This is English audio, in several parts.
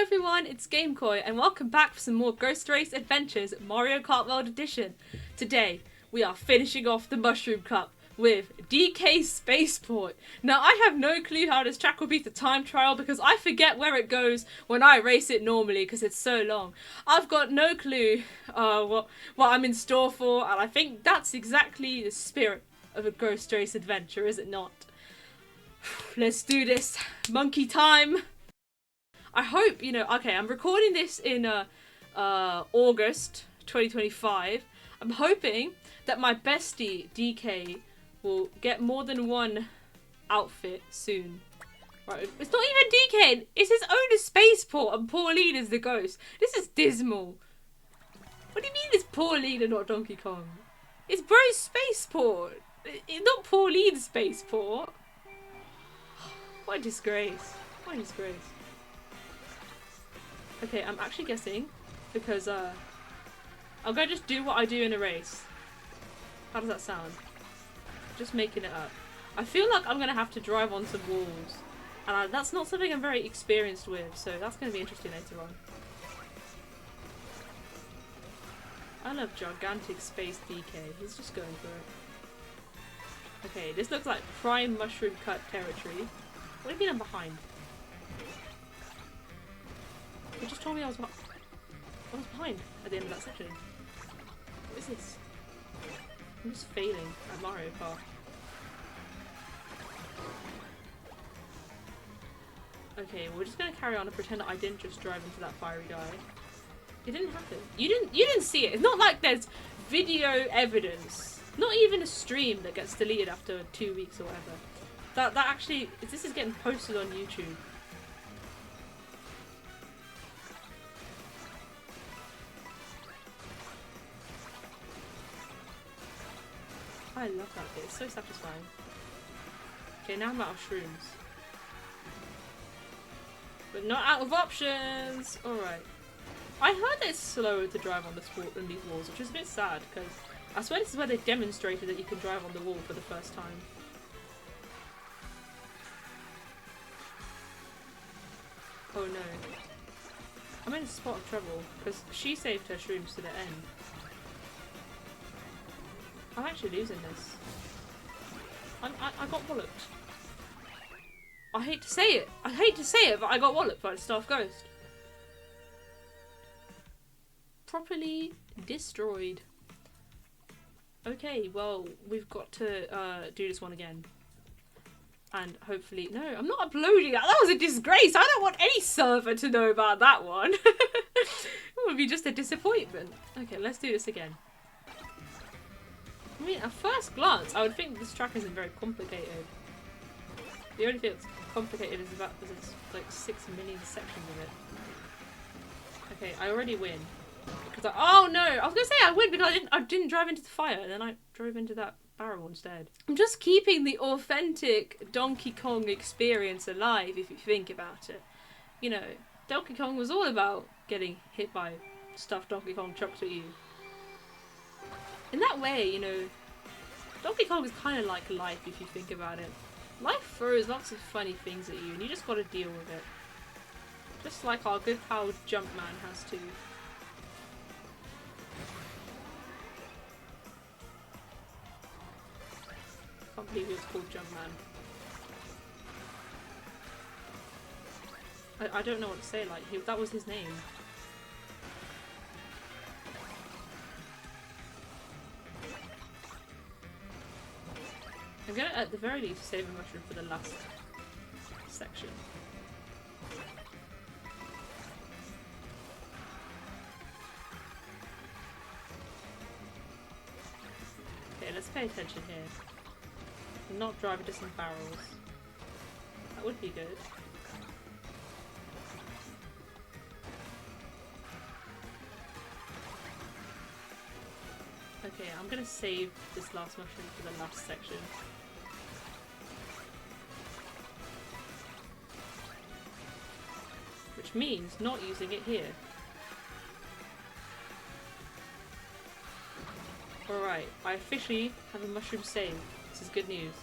Hello everyone, it's GameKoi and welcome back for some more Ghost Race Adventures Mario Kart World Edition. Today, we are finishing off the Mushroom Cup with DK Spaceport. Now, I have no clue how this track will beat the time trial because I forget where it goes when I race it normally because it's so long. I've got no clue what I'm in store for, and I think that's exactly the spirit of a Ghost Race adventure, is it not? Let's do this. Monkey time. I hope, okay, I'm recording this in August 2025. I'm hoping that my bestie, DK, will get more than one outfit soon. Right, it's not even DK, it's his own Spaceport and Pauline is the ghost. This is dismal. What do you mean it's Pauline and not Donkey Kong? It's bro's Spaceport. It's not Pauline's Spaceport. What a disgrace. What a disgrace. Okay, I'm actually guessing because I'm gonna just do what I do in a race. How does that sound? Just making it up. I feel like I'm gonna have to drive on some walls, and that's not something I'm very experienced with, so that's gonna be interesting later on. I love gigantic space DK. He's just going for it. Okay, this looks like prime mushroom cut territory. What do you mean I'm behind? You just told me I was behind at the end of that section. What is this? I'm just failing at Mario Kart. Okay, we're just gonna carry on and pretend that I didn't just drive into that fiery guy. It didn't happen. You didn't see it. It's not like there's video evidence. Not even a stream that gets deleted after 2 weeks or whatever. That actually, this is getting posted on YouTube. I love that bit, it's so satisfying. Okay, now I'm out of shrooms. But not out of options! Alright. I heard that it's slower to drive on these walls, which is a bit sad, because I swear this is where they demonstrated that you can drive on the wall for the first time. Oh no. I'm in a spot of trouble, because she saved her shrooms to the end. I'm actually losing this. I got walloped. I hate to say it. I hate to say it, but I got walloped by the Staff Ghost. Properly destroyed. Okay, well, we've got to do this one again. And hopefully... No, I'm not uploading that. That was a disgrace. I don't want any server to know about that one. It would be just a disappointment. Okay, let's do this again. I mean, at first glance, I would think this track isn't very complicated. The only thing that's complicated is there's like 6 million sections of it. Okay, I already win. Because oh no! I was gonna say I win because I didn't drive into the fire, and then I drove into that barrel instead. I'm just keeping the authentic Donkey Kong experience alive, if you think about it. You know, Donkey Kong was all about getting hit by stuff Donkey Kong chucks at you. In that way, you know, Donkey Kong is kind of like life if you think about it. Life throws lots of funny things at you and you just gotta deal with it. Just like our good pal Jumpman has to. Can't believe he was called Jumpman. I don't know what to say, like, that was his name. I'm gonna, at the very least, save a mushroom for the last section. Okay, let's pay attention here. And not drive into some barrels. That would be good. Okay, I'm gonna save this last mushroom for the last section. Which means not using it here. Alright, I officially have a mushroom saved. This is good news.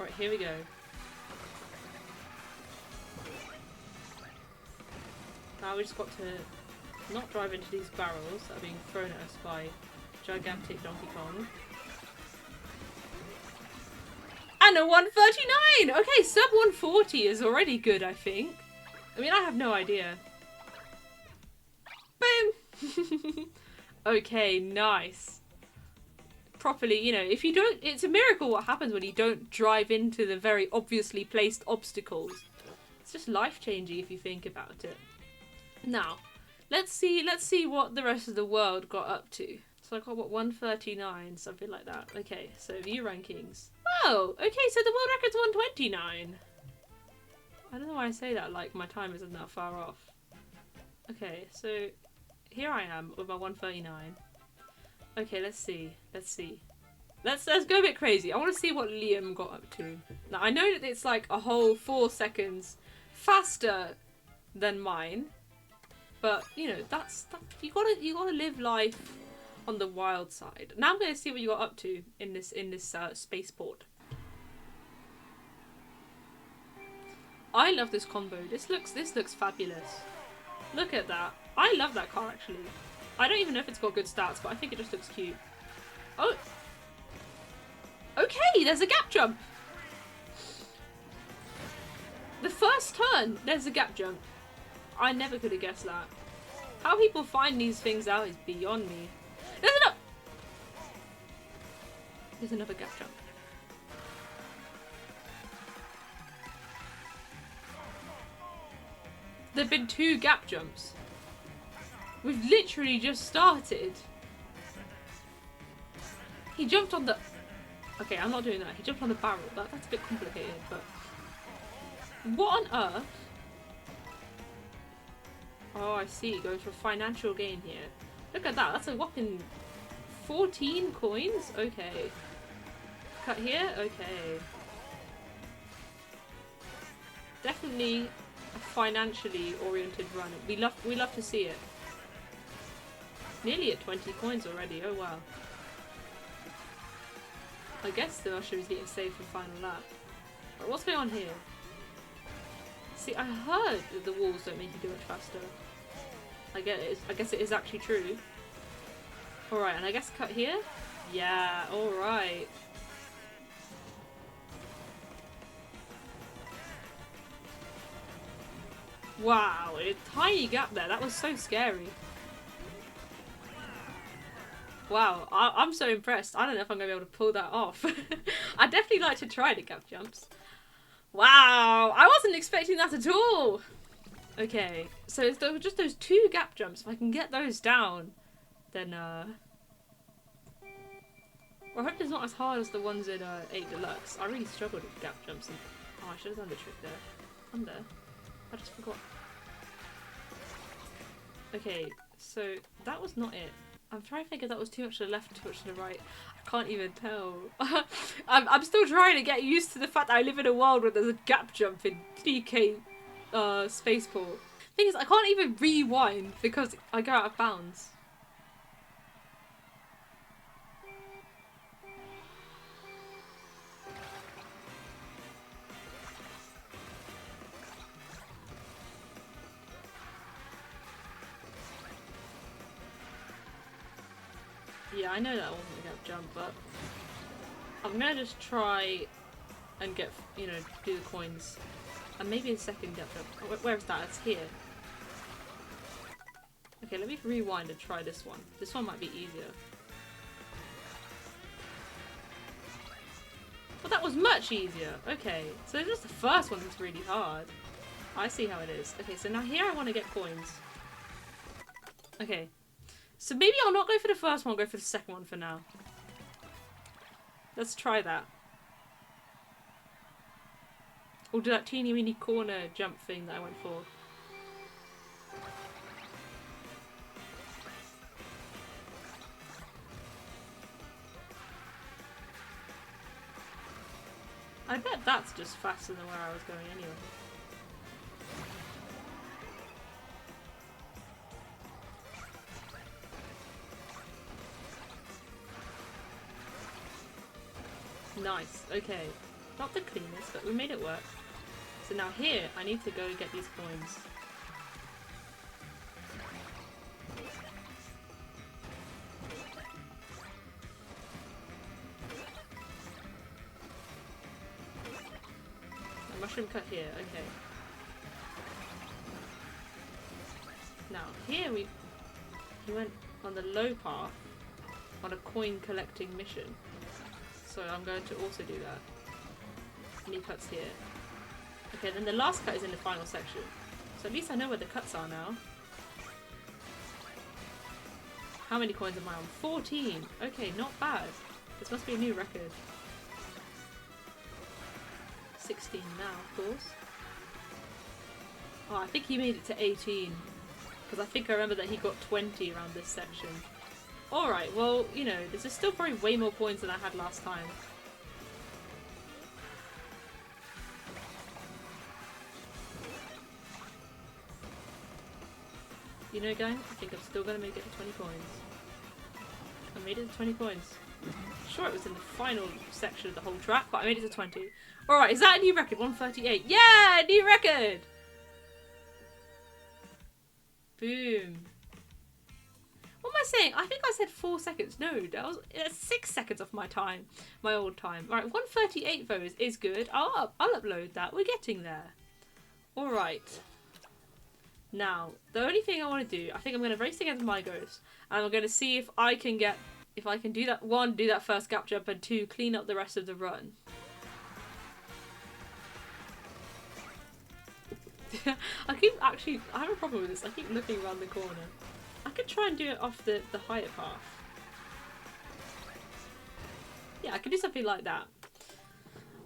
Alright, here we go. Now we just got to not drive into these barrels that are being thrown at us by gigantic Donkey Kong. And a 139! Okay, sub 140 is already good, I think. I mean, I have no idea. Boom! Okay, nice. Properly, you know, if you don't... It's a miracle what happens when you don't drive into the very obviously placed obstacles. It's just life-changing if you think about it. Now, let's see what the rest of the world got up to. So I got, what, 139, something like that. Okay, so view rankings. Oh, okay, so the world record's 129. I don't know why I say that, like my time isn't that far off. Okay, so here I am with my 139. Okay, let's see. Let's go a bit crazy. I want to see what Liam got up to. Now, I know that it's like a whole 4 seconds faster than mine. But, you know, that's you gotta live life on the wild side. Now I'm gonna see what you got up to in this spaceport. I love this combo. This looks fabulous. Look at that. I love that car actually. I don't even know if it's got good stats, but I think it just looks cute. Oh, okay. There's a gap jump. The first turn, there's a gap jump. I never could have guessed that. How people find these things out is beyond me. There's another gap jump. There've been 2 gap jumps. We've literally just started. He jumped on the... Okay, I'm not doing that. He jumped on the barrel. That's a bit complicated, but... What on earth? Oh, I see. Going for financial gain here. Look at that. That's a whopping 14 coins. Okay. Cut here. Okay. Definitely a financially oriented run. We love to see it. Nearly at 20 coins already. Oh wow. I guess the mushroom's getting saved for final lap. But what's going on here? See, I heard that the walls don't make you do much faster. I guess it is actually true. Alright, and I guess cut here? Yeah, alright. Wow, a tiny gap there. That was so scary. Wow, I'm so impressed. I don't know if I'm going to be able to pull that off. I'd definitely like to try the gap jumps. Wow, I wasn't expecting that at all. Okay, so if there were just those 2 gap jumps, if I can get those down, then well, I hope it's not as hard as the ones in 8 Deluxe. I really struggled with gap jumps. And, oh, I should have done the trick there. Under. I just forgot. Okay, so that was not it. I'm trying to think if that was too much to the left, too much to the right. I can't even tell. I'm still trying to get used to the fact that I live in a world where there's a gap jump in DK Spaceport. Thing is, I can't even rewind because I go out of bounds. Yeah, I know that wasn't a gap jump, but I'm gonna just try and get, you know, do the coins. And maybe a second gap jump. Oh, where is that? It's here. Okay, let me rewind and try this one. This one might be easier. Well, that was much easier. Okay, so just the first one is really hard. I see how it is. Okay, so now here I want to get coins. Okay. So maybe I'll not go for the first one, I'll go for the second one for now. Let's try that. Or do that teeny weeny corner jump thing that I went for. I bet that's just faster than where I was going anyway. Nice, okay. Not the cleanest, but we made it work. So now here, I need to go get these coins. A mushroom cut here, okay. Now here we went on the low path on a coin collecting mission. So I'm going to also do that. Any cuts here. Okay, then the last cut is in the final section. So at least I know where the cuts are now. How many coins am I on? 14! Okay, not bad. This must be a new record. 16 now, of course. Oh, I think he made it to 18. Because I think I remember that he got 20 around this section. Alright, well, you know, this is still probably way more coins than I had last time. You know, gang, I think I'm still gonna make it to 20 coins. I made it to 20 coins. Sure, it was in the final section of the whole track, but I made it to 20. Alright, is that a new record? 138. Yeah! New record! Boom. What am I saying? I think I said 4 seconds. No, that was 6 seconds off my time. My old time. Alright, 138 though is good. I'll upload that. We're getting there. Alright. Now, the only thing I want to do, I think I'm going to race against my ghost. And I'm going to see if I can do that, 1, do that first gap jump, and 2, clean up the rest of the run. I have a problem with this. I keep looking around the corner. I could try and do it off the higher path. Yeah, I could do something like that.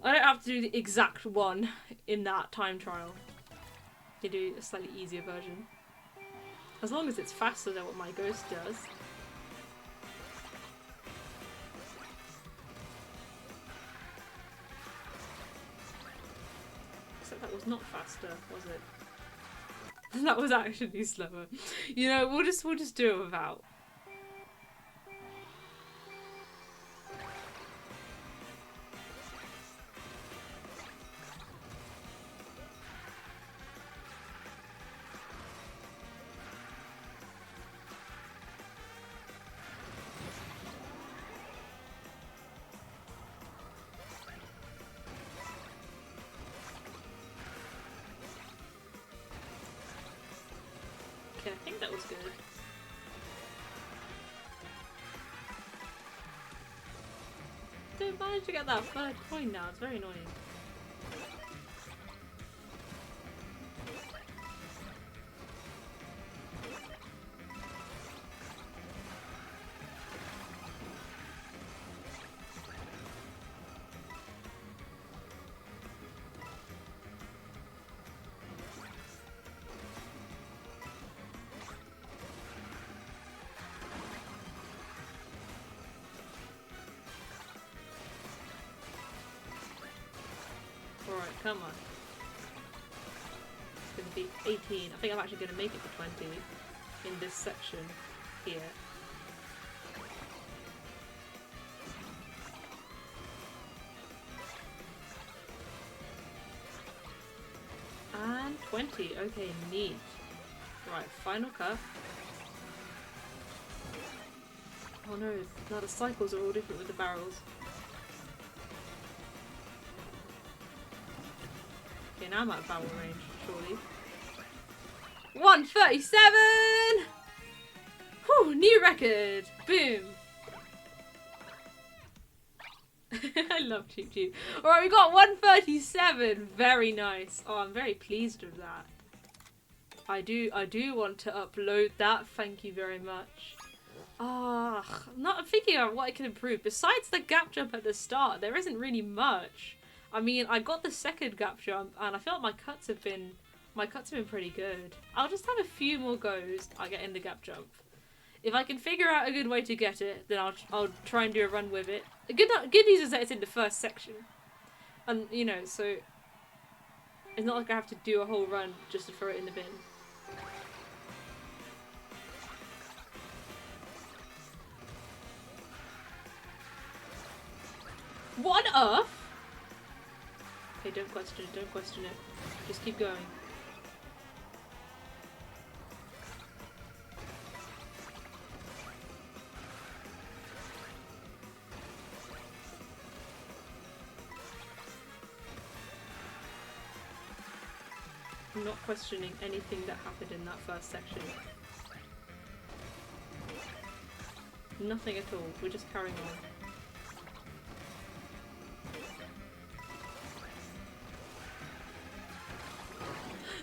I don't have to do the exact one in that time trial. You do a slightly easier version. As long as it's faster than what my ghost does. Except that was not faster, was it? That was actually slower. You know, we'll just do it without. Okay, I think that was good. Don't manage to get that third coin now, it's very annoying. Alright, come on. It's going to be 18. I think I'm actually going to make it to 20 in this section here. And 20. Okay, neat. Right, final cut. Oh no, now the cycles are all different with the barrels. Okay, now I'm out of barrel range, surely. 137! Whew, new record! Boom! I love Cheep Cheep. Alright, we got 137! Very nice. Oh, I'm very pleased with that. I do want to upload that, thank you very much. I'm thinking about what I can improve. Besides the gap jump at the start, there isn't really much. I mean, I got the second gap jump, and I feel like my cuts have been pretty good. I'll just have a few more goes at getting the gap jump. If I can figure out a good way to get it, then I'll try and do a run with it. The good news is that it's in the first section, and you know, so it's not like I have to do a whole run just to throw it in the bin. What on earth? Okay, don't question it, don't question it. Just keep going. I'm not questioning anything that happened in that first section. Nothing at all. We're just carrying on.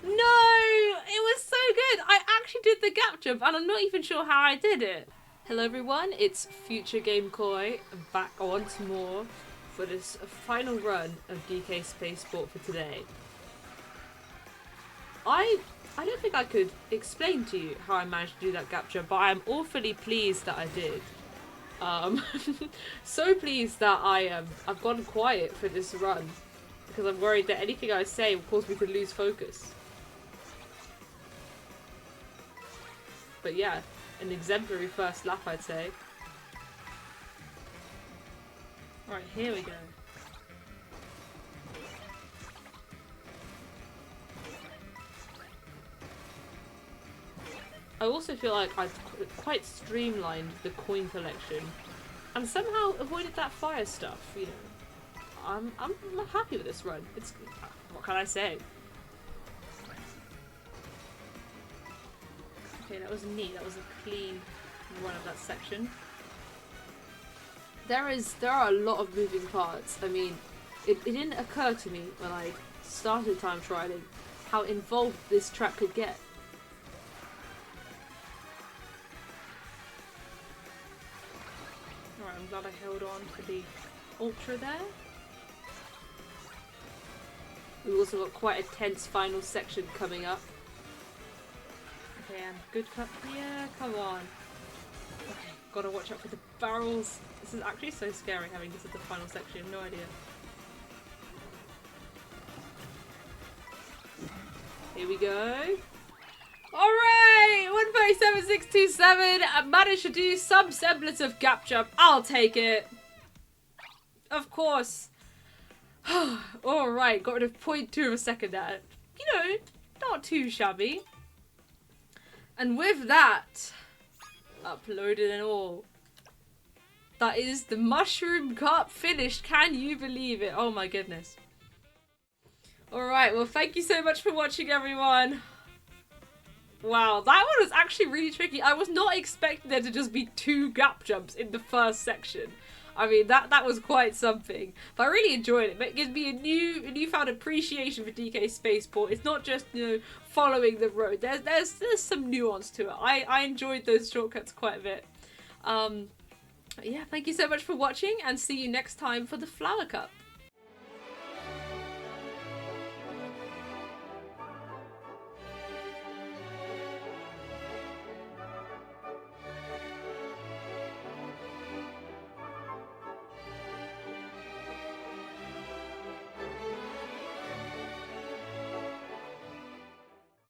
No! It was so good! I actually did the gap jump and I'm not even sure how I did it. Hello everyone, it's Future Game Koi back once more for this final run of DK Spaceport for today. I don't think I could explain to you how I managed to do that gap jump, but I'm awfully pleased that I did. So pleased that I've gone quiet for this run because I'm worried that anything I say will cause me to lose focus. But yeah, an exemplary first lap, I'd say. Alright, here we go. I also feel like I've quite streamlined the coin collection and somehow avoided that fire stuff, you know. I'm happy with this run. It's, what can I say? Okay, that was neat. That was a clean run of that section. There are a lot of moving parts. I mean, it didn't occur to me when I started time trialing how involved this track could get. Alright, I'm glad I held on to the Ultra there. We've also got quite a tense final section coming up. Okay, and good cut here, come on. Okay, gotta watch out for the barrels. This is actually so scary having this at the final section, no idea. Here we go. Alright, 137.627. I managed to do some semblance of gap jump. I'll take it. Of course. Alright, got rid of 0.2 of a second there. You know, not too shabby. And with that, uploaded and all, that is the Mushroom Cup finished. Can you believe it? Oh my goodness. Alright, well thank you so much for watching everyone. Wow, that one was actually really tricky. I was not expecting there to just be 2 gap jumps in the first section. I mean, that was quite something. But I really enjoyed it. But it gives me a newfound appreciation for DK Spaceport. It's not just, you know, following the road. There's some nuance to it. I enjoyed those shortcuts quite a bit. Yeah, thank you so much for watching and see you next time for the Flower Cup.